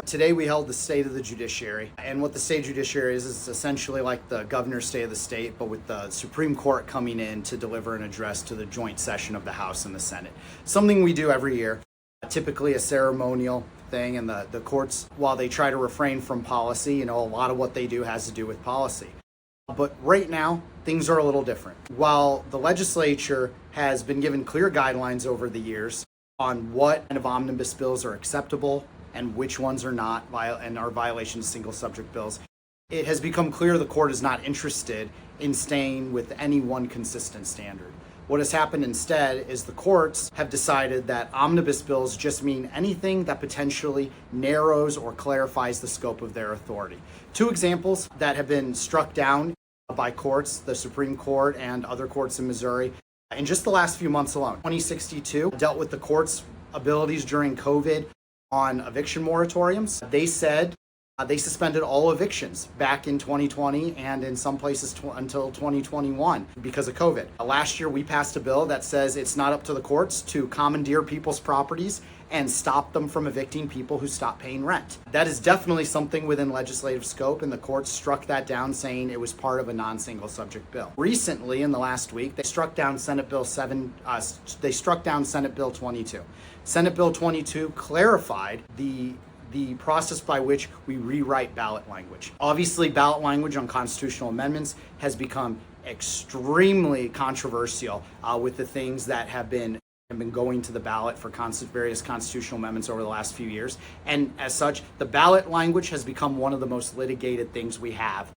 Today we held the State of the Judiciary, and what the State Judiciary is essentially like the governor's state of the state, but with the Supreme Court coming in to deliver an address to the joint session of the House and the Senate. Something we do every year, typically a ceremonial thing, and the courts, while they try to refrain from policy, a lot of what they do has to do with policy. But right now, things are a little different. While the legislature has been given clear guidelines over the years on what kind of omnibus bills are acceptable and which ones are not, and are violations of single subject bills, it has become clear the court is not interested in staying with any one consistent standard. What has happened instead is the courts have decided that omnibus bills just mean anything that potentially narrows or clarifies the scope of their authority. Two examples that have been struck down by courts, the Supreme Court and other courts in Missouri, in just the last few months alone. 2062 dealt with the court's abilities during COVID on eviction moratoriums. They said they suspended all evictions back in 2020 and in some places until 2021 because of COVID. Last year, we passed a bill that says it's not up to the courts to commandeer people's properties and stop them from evicting people who stop paying rent. That is definitely something within legislative scope, and the courts struck that down, saying it was part of a non-single subject bill. Recently, in the last week, they struck down Senate Bill 22. Senate Bill 22 clarified the process by which we rewrite ballot language. Obviously, ballot language on constitutional amendments has become extremely controversial with the things that have been going to the ballot for various constitutional amendments over the last few years. And as such, the ballot language has become one of the most litigated things we have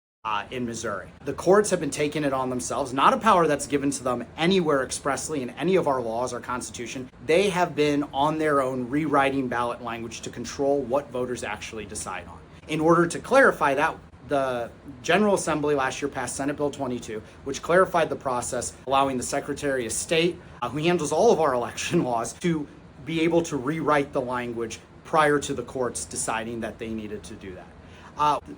in Missouri. The courts have been taking it on themselves, not a power that's given to them anywhere expressly in any of our laws or Constitution. They have been on their own rewriting ballot language to control what voters actually decide on. In order to clarify that, the General Assembly last year passed Senate Bill 22, which clarified the process, allowing the Secretary of State, who handles all of our election laws, to be able to rewrite the language prior to the courts deciding that they needed to do that.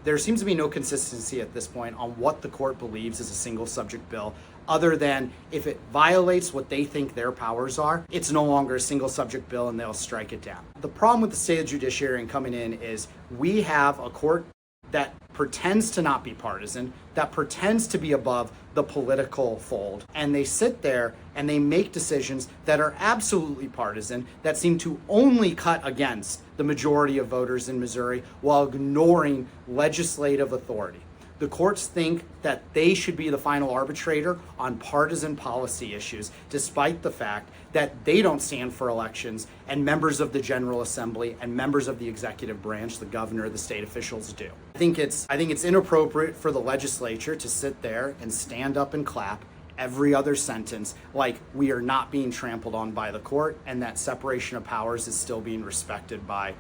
There seems to be no consistency at this point on what the court believes is a single subject bill, other than if it violates what they think their powers are, it's no longer a single subject bill and they'll strike it down. The problem with the State of the Judiciary coming in is we have a court that pretends to not be partisan, that pretends to be above the political fold. And they sit there and they make decisions that are absolutely partisan, that seem to only cut against the majority of voters in Missouri while ignoring legislative authority. The courts think that they should be the final arbitrator on partisan policy issues, despite the fact that they don't stand for elections and members of the General Assembly and members of the executive branch, the governor, the state officials do. I think it's inappropriate for the legislature to sit there and stand up and clap every other sentence like we are not being trampled on by the court and that separation of powers is still being respected by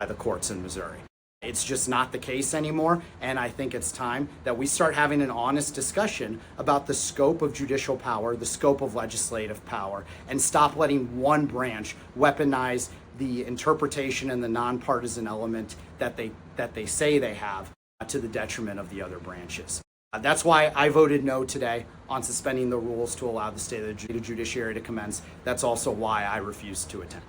the courts in Missouri. It's just not the case anymore, and I think it's time that we start having an honest discussion about the scope of judicial power, the scope of legislative power, and stop letting one branch weaponize the interpretation and the nonpartisan element that they say they have to the detriment of the other branches. That's why I voted no today on suspending the rules to allow the State of the Judiciary to commence. That's also why I refused to attend.